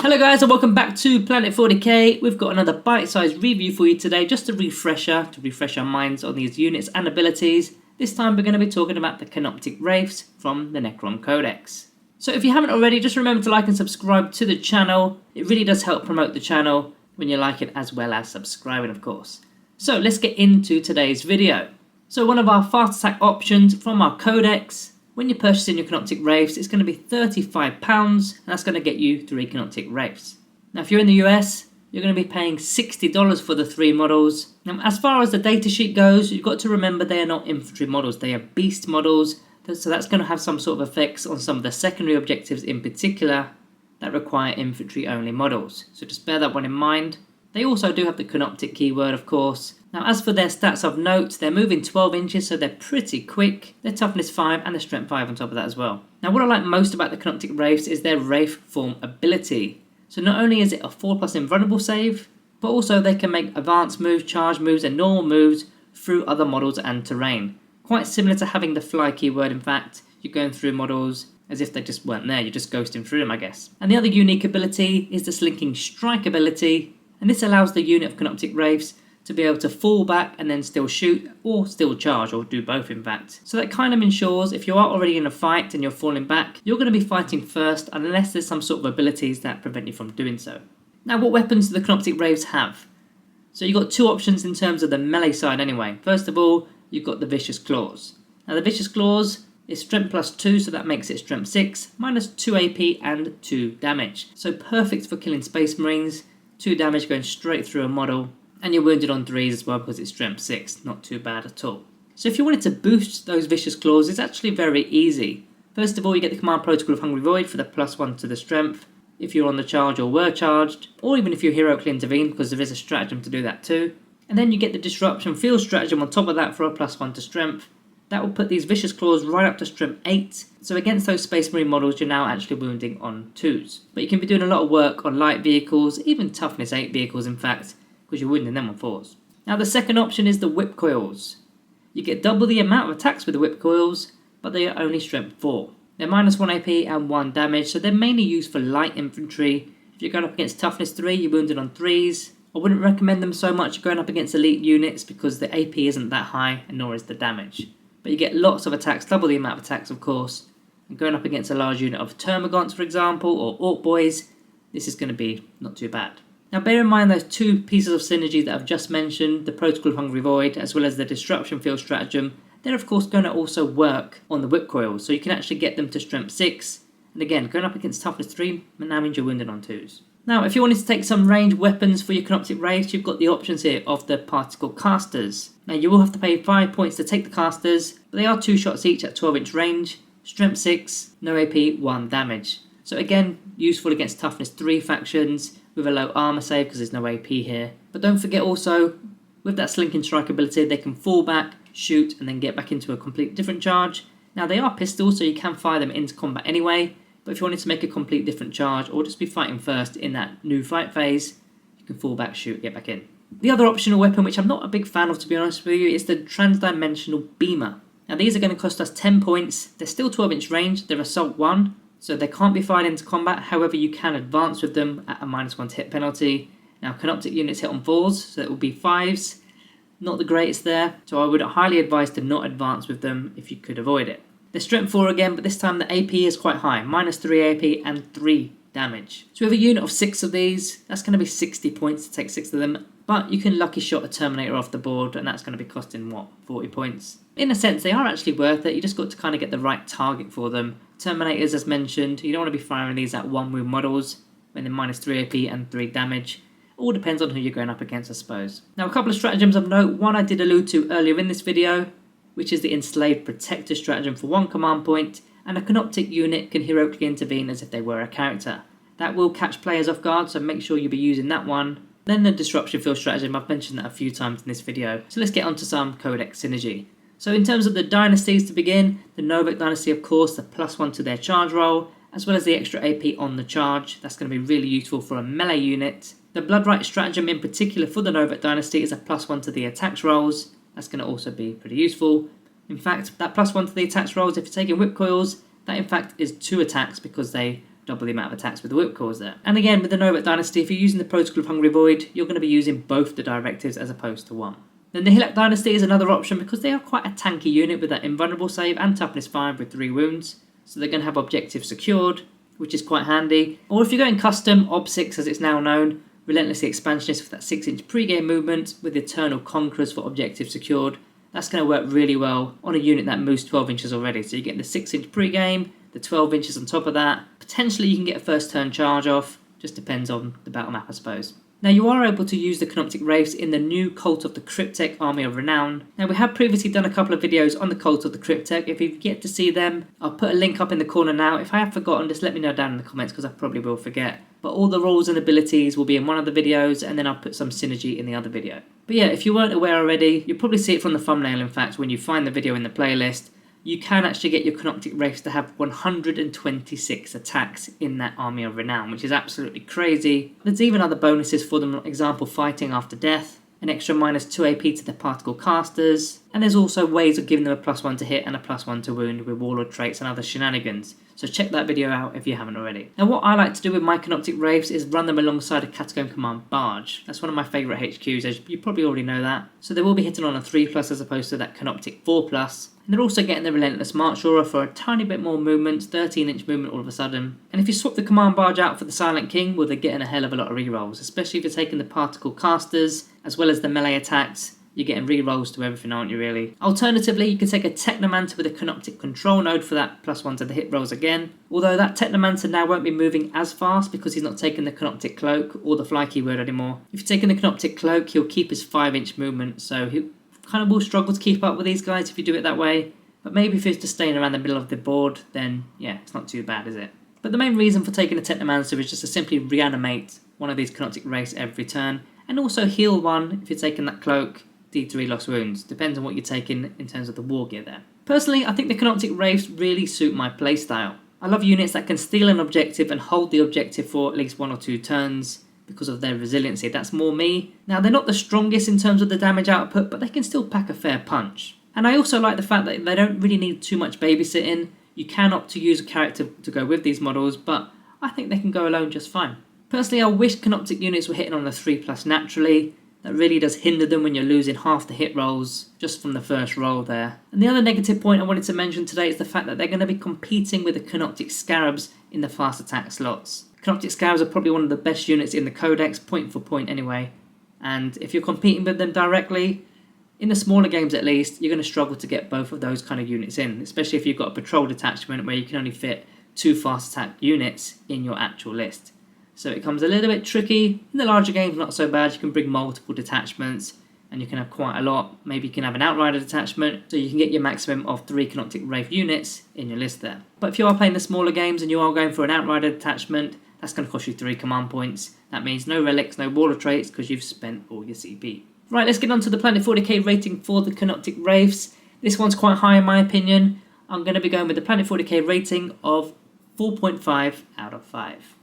Hello guys and welcome back to Planet 40k. We've got another bite-sized review for you today, just a refresher to refresh our minds on these units and abilities. This time we're going to be talking about the Canoptek Wraiths from the Necron Codex. So if you haven't already, just remember to like and subscribe to the channel. It really does help promote the channel when you like it, as well as subscribing, of course. So let's get into today's video. So one of our fast attack options from our Codex, when you're purchasing your Canoptek Wraiths, it's going to be £35, and that's going to get you 3 Canoptek Wraiths. Now if you're in the US, you're going to be paying $60 for the 3 models. Now as far as the datasheet goes, you've got to remember they are not infantry models, they are beast models, so that's going to have some sort of effects on some of the secondary objectives in particular that require infantry only models. So just bear that one in mind. They also do have the Canoptek keyword, of course. Now as for their stats of note, they're moving 12 inches, so they're pretty quick. Their toughness 5 and their strength 5 on top of that as well. Now what I like most about the Canoptek Wraiths is their Wraith form ability. So not only is it a 4+ invulnerable save, but also they can make advanced moves, charge moves and normal moves through other models and terrain. Quite similar to having the fly keyword. In fact, you're going through models as if they just weren't there, you're just ghosting through them, I guess. And the other unique ability is the Slinking Strike ability, and this allows the unit of Canoptek Wraiths to be able to fall back and then still shoot, or still charge, or do both in fact. So that kind of ensures if you are already in a fight and you're falling back, you're going to be fighting first unless there's some sort of abilities that prevent you from doing so. Now what weapons do the Canoptek Wraiths have? So you've got 2 options in terms of the melee side anyway. First of all, you've got the Vicious Claws. Now the Vicious Claws is strength +2, so that makes it strength 6, -2 AP and 2 damage. So perfect for killing Space Marines, 2 damage going straight through a model. And you're wounded on 3s as well because it's strength 6, not too bad at all. So if you wanted to boost those Vicious Claws, it's actually very easy. First of all, you get the Command Protocol of Hungry Void for the +1 to the strength, if you're on the charge or were charged, or even if you're heroically intervened, because there is a stratagem to do that too. And then you get the Disruption Field stratagem on top of that for a +1 to strength. That will put these Vicious Claws right up to strength 8, so against those Space Marine models you're now actually wounding on 2s. But you can be doing a lot of work on light vehicles, even toughness 8 vehicles in fact, because you're wounding them on 4s. Now the second option is the Whip Coils. You get double the amount of attacks with the Whip Coils, but they are only strength 4. They're -1 AP and 1 damage, so they're mainly used for light infantry. If you're going up against toughness 3, you're wounded on 3s. I wouldn't recommend them so much going up against elite units because the AP isn't that high and nor is the damage. But you get lots of attacks, double the amount of attacks of course, and going up against a large unit of Termagants for example, or Orc Boys, this is going to be not too bad. Now bear in mind those 2 pieces of synergy that I've just mentioned, the Protocol of Hungry Void as well as the Disruption Field stratagem, they're of course going to also work on the Whip Coils, so you can actually get them to strength 6, and again going up against toughness 3 now means you're wounded on 2s. Now if you wanted to take some ranged weapons for your Canoptek Wraiths, you've got the options here of the Particle Casters. Now you will have to pay 5 points to take the casters, but they are 2 shots each at 12-inch range, strength 6, no AP, 1 damage. So again, useful against toughness 3 factions, with a low armor save because there's no AP here. But don't forget also, with that Slinking Strike ability, they can fall back, shoot, and then get back into a complete different charge. Now they are pistols, so you can fire them into combat anyway, but if you wanted to make a complete different charge, or just be fighting first in that new fight phase, you can fall back, shoot, get back in. The other optional weapon, which I'm not a big fan of to be honest with you, is the Transdimensional Beamer. Now these are going to cost us 10 points, they're still 12-inch range, they're Assault 1, so they can't be fired into combat, however you can advance with them at a -1 to hit penalty. Now Canoptek units hit on 4s, so it will be 5s. Not the greatest there, so I would highly advise to not advance with them if you could avoid it. They're strength 4 again, but this time the AP is quite high, -3 AP and 3 damage. So with a unit of 6 of these, that's going to be 60 points to take 6 of them, but you can lucky shot a Terminator off the board and that's going to be costing what, 40 points. In a sense they are actually worth it, you just got to kind of get the right target for them. Terminators as mentioned, you don't want to be firing these at 1 wound models when they're -3 AP and 3 damage. All depends on who you're going up against I suppose. Now a couple of stratagems of note, one I did allude to earlier in this video, which is the Enslaved Protector stratagem for 1 command point, and a Canoptek unit can heroically intervene as if they were a character. That will catch players off guard, so make sure you'll be using that one. Then the Disruption Field stratagem, I've mentioned that a few times in this video, so let's get on to some Codex synergy. So in terms of the dynasties to begin, the Novak dynasty of course, the +1 to their charge roll, as well as the extra AP on the charge, that's going to be really useful for a melee unit. The Bloodright stratagem in particular for the Novak dynasty is a +1 to the attacks rolls, that's going to also be pretty useful. In fact, that +1 to the attacks rolls, if you're taking Whip Coils, that in fact is 2 attacks because they double the amount of attacks with the whip cores there. And again, with the Novak Dynasty, if you're using the Protocol of Hungry Void, you're going to be using both the directives as opposed to one. Then the Hilak Dynasty is another option because they are quite a tanky unit with that invulnerable save and toughness 5 with 3 wounds. So they're going to have objectives secured, which is quite handy. Or if you're going custom, Ob 6 as it's now known, Relentlessly Expansionist for that 6-inch pre-game movement with Eternal Conquerors for objectives secured. That's going to work really well on a unit that moves 12 inches already. So you get the 6-inch pre-game, the 12 inches on top of that. Potentially you can get a first turn charge off, just depends on the battle map I suppose. Now you are able to use the Canoptek Wraiths in the new Cult of the Cryptek Army of Renown. Now we have previously done a couple of videos on the Cult of the Cryptek. If you've yet to see them, I'll put a link up in the corner now. If I have forgotten, just let me know down in the comments because I probably will forget. But all the roles and abilities will be in one of the videos and then I'll put some synergy in the other video. But yeah, if you weren't aware already, you'll probably see it from the thumbnail in fact when you find the video in the playlist. You can actually get your Canoptek Wraiths to have 126 attacks in that Army of Renown, which is absolutely crazy. There's even other bonuses for them, for example fighting after death, an extra -2 AP to the particle casters, and there's also ways of giving them a +1 to hit and a +1 to wound with warlord traits and other shenanigans. So check that video out if you haven't already. Now what I like to do with my Canoptek Wraiths is run them alongside a Catacomb Command Barge. That's one of my favourite HQs, as you probably already know that. So they will be hitting on a 3+ as opposed to that Canoptek 4+. And they're also getting the Relentless March Aura for a tiny bit more movement, 13-inch movement all of a sudden. And if you swap the Command Barge out for the Silent King, well they're getting a hell of a lot of rerolls, especially if you're taking the Particle Casters as well as the melee attacks. You're getting rerolls to everything, aren't you really? Alternatively, you can take a Technomancer with a Canoptek Control Node for that +1 to the hit rolls again. Although that Technomancer now won't be moving as fast because he's not taking the Canoptek Cloak or the Fly keyword anymore. If you're taking the Canoptek Cloak, he'll keep his 5-inch movement, so he kind of will struggle to keep up with these guys if you do it that way. But maybe if it's just staying around the middle of the board, then yeah, it's not too bad, is it? But the main reason for taking a Technomancer is just to simply reanimate one of these Canoptek Wraiths every turn, and also heal one if you're taking that Cloak, D3 lost wounds. Depends on what you're taking in terms of the war gear there. Personally, I think the Canoptek Wraiths really suit my playstyle. I love units that can steal an objective and hold the objective for at least 1 or 2 turns because of their resiliency. That's more me. Now, they're not the strongest in terms of the damage output, but they can still pack a fair punch. And I also like the fact that they don't really need too much babysitting. You can opt to use a character to go with these models, but I think they can go alone just fine. Personally, I wish Canoptek units were hitting on a 3+ naturally. That really does hinder them when you're losing half the hit rolls just from the first roll there. And the other negative point I wanted to mention today is the fact that they're going to be competing with the Canoptek Scarabs in the fast attack slots. Canoptek Scarabs are probably one of the best units in the Codex, point for point anyway. And if you're competing with them directly, in the smaller games at least, you're going to struggle to get both of those kind of units in, especially if you've got a patrol detachment where you can only fit 2 fast attack units in your actual list. So it becomes a little bit tricky. In the larger games, not so bad. You can bring multiple detachments and you can have quite a lot. Maybe you can have an Outrider detachment, so you can get your maximum of 3 Canoptek Wraith units in your list there. But if you are playing the smaller games and you are going for an Outrider detachment, that's going to cost you 3 command points. That means no relics, no warlord traits, because you've spent all your CP. Right, let's get on to the Planet 40k rating for the Canoptek Wraiths. This one's quite high in my opinion. I'm going to be going with the Planet 40k rating of 4.5 out of 5.